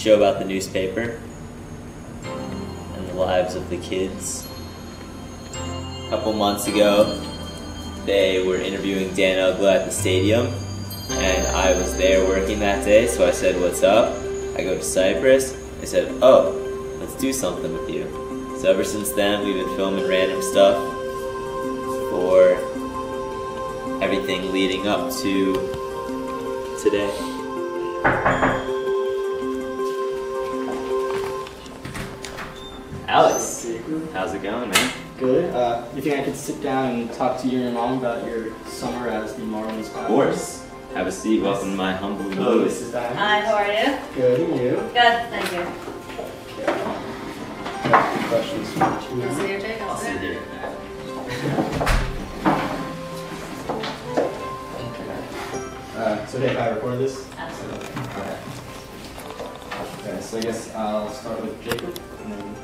show about the newspaper and the lives of the kids. A couple months ago, they were interviewing Dan Ugla at the stadium, and I was there working that day, so I said, "What's up?" I go to Cyprus. They said, "Oh, let's do something with you." So ever since then, we've been filming random stuff for everything leading up to today. Alex, how's it going, man? Good. You think I could sit down and talk to you and your mom about your summer as the Marlins Bat? Of course. Have a seat. Welcome to my humble abode. Hello, Mrs. Diamond. Hi, how are you? Good, and you? Good, thank you. I have some questions for you. You see your take? I'll sit here. So if I record this? Absolutely. Okay. Okay, so I guess I'll start with Jacob. And then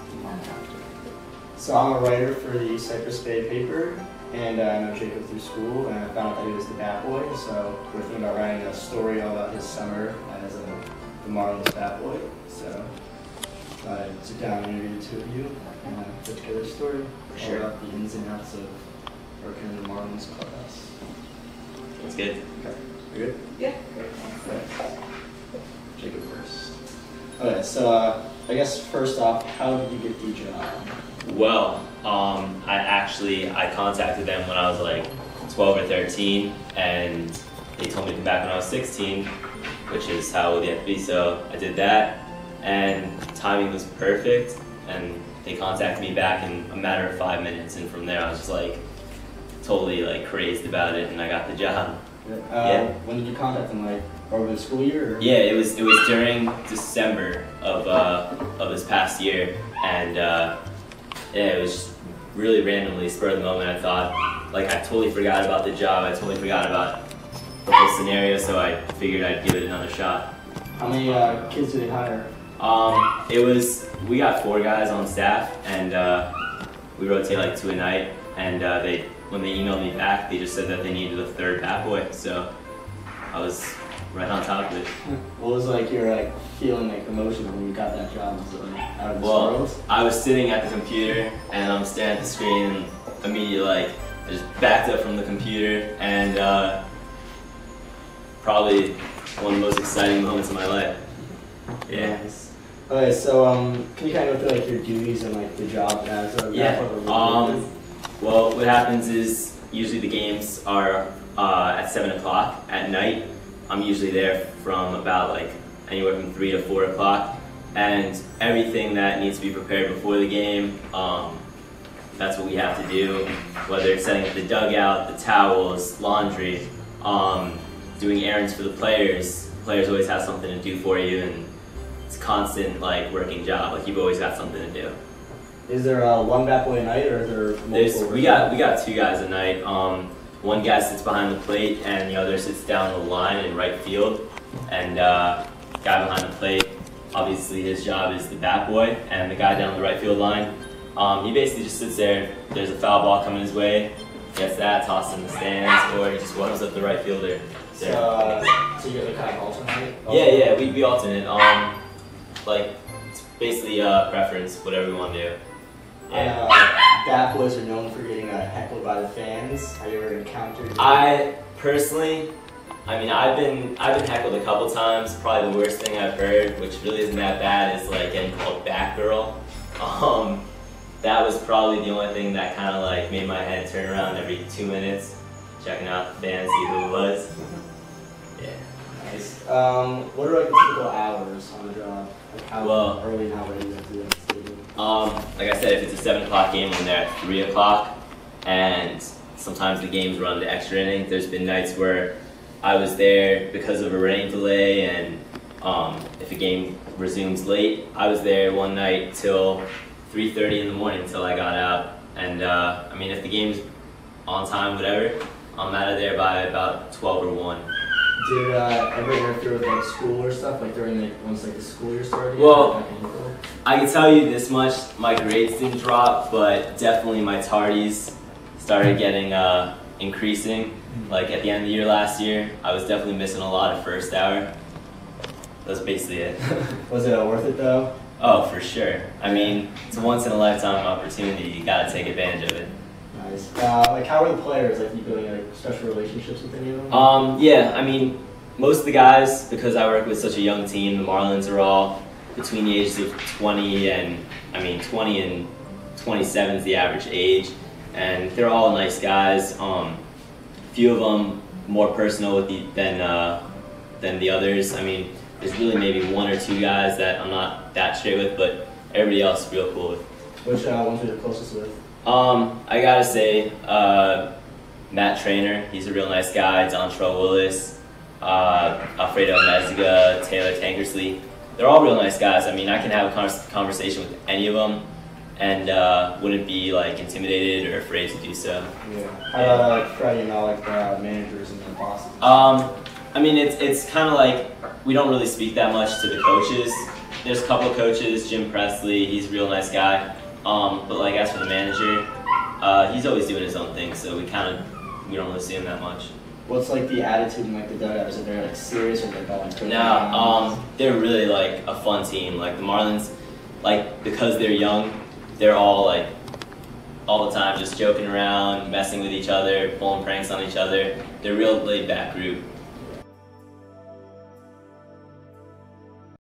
so I'm a writer for the Cypress Bay paper, and I know Jacob through school, and I found out that he was the Bat Boy, so we're thinking about writing a story all about his summer as the Marlins Bat Boy. So I'd sit down and interview the two of you and put together a story all about the ins and outs of working in the Marlins clubhouse. That's good. Okay. You good? Yeah. Okay. Jacob first. Okay, so I guess first off, how did you get the job? Well, I contacted them when I was like 12 or 13, and they told me to come back when I was 16, which is how old you have to be, so I did that, and timing was perfect, and they contacted me back in a matter of 5 minutes, and from there I was just like totally like crazed about it, and I got the job. Yeah. When did you contact them, like over the school year? Or? Yeah, it was during December of this past year, and yeah, it was just really randomly, spur of the moment. I thought, like, I totally forgot about the job. I totally forgot about the whole scenario, so I figured I'd give it another shot. How many kids did they hire? We got 4 guys on staff, and we rotate like 2 a night, and when they emailed me back, they just said that they needed a 3rd bat boy, so I was right on top of it. What was like your feeling, like emotion when you got that job? Was it like out of this Well, world? I was sitting at the computer and I'm staring at the screen, and immediately I just backed up from the computer, and probably one of the most exciting moments of my life. Yeah. Nice. Okay, so can you kind of go through like your duties and like the job as a Yeah. Well, what happens is usually the games are at 7 o'clock at night. I'm usually there from about like anywhere from 3 to 4 o'clock, and everything that needs to be prepared before the game, that's what we have to do, whether it's setting up the dugout, the towels, laundry, doing errands for the players. Players always have something to do for you, and it's a constant like working job. Like you've always got something to do. Is there one bat boy a night, or is there multiple? We got 2 guys a night. One guy sits behind the plate, and the other sits down the line in right field. And guy behind the plate, obviously his job is the bat boy, and the guy down the right field line, he basically just sits there. If there's a foul ball coming his way, gets that, tossed in the stands, or he just warms up the right fielder. So you guys are kind of alternate? Yeah, we alternate. Like it's basically preference, whatever we want to do. Yeah. Bat boys are known for getting heckled by the fans. Have you ever encountered? I personally, I've been heckled a couple times. Probably the worst thing I've heard, which really isn't that bad, is like getting called Batgirl. That was probably the only thing that kind of like made my head turn around every 2 minutes, checking out the fans, see who it was. Yeah. Nice. What are like the typical hours on the job? Like how early and how late you have to do it? Like I said, if it's a 7 o'clock game, I'm there at 3 o'clock, and sometimes the games run to extra innings. There's been nights where I was there because of a rain delay, and if a game resumes late, I was there one night till 3:30 in the morning until I got out. And if the game's on time, whatever, I'm out of there by about 12 or 1. Did ever interfere with like school or stuff, like during once like the school year started? Well, I can tell you this much: my grades didn't drop, but definitely my tardies started getting increasing. Like at the end of the year last year, I was definitely missing a lot of first hour. that's basically it. Was it worth it though? Oh, for sure. I mean, it's a once in a lifetime opportunity. You gotta take advantage of it. Nice. Like, how are the players? Like, you building like special relationships with any of them? Yeah. I mean, most of the guys, because I work with such a young team, the Marlins are all between the ages of 20 and 27 is the average age, and they're all nice guys. Few of them more personal with than the others. I mean, there's really maybe one or two guys that I'm not that straight with, but everybody else is real cool with. Which ones are you the closest with? I gotta say, Matt Trainer, he's a real nice guy. Dontrell Willis, Alfredo Meziga, Taylor Tankersley. They're all real nice guys. I mean, I can have a conversation with any of them and wouldn't be like intimidated or afraid to do so. Yeah. How about like Freddie and all like the managers and the bosses? I mean, it's kind of like we don't really speak that much to the coaches. There's a couple of coaches, Jim Presley, he's a real nice guy. But like as for the manager, he's always doing his own thing, so we don't really see him that much. What's like the attitude in like the dugout? Is it very like serious or like all like? No, they're really like a fun team. Like the Marlins, like because they're young, they're all like all the time just joking around, messing with each other, pulling pranks on each other. They're a real laid back group.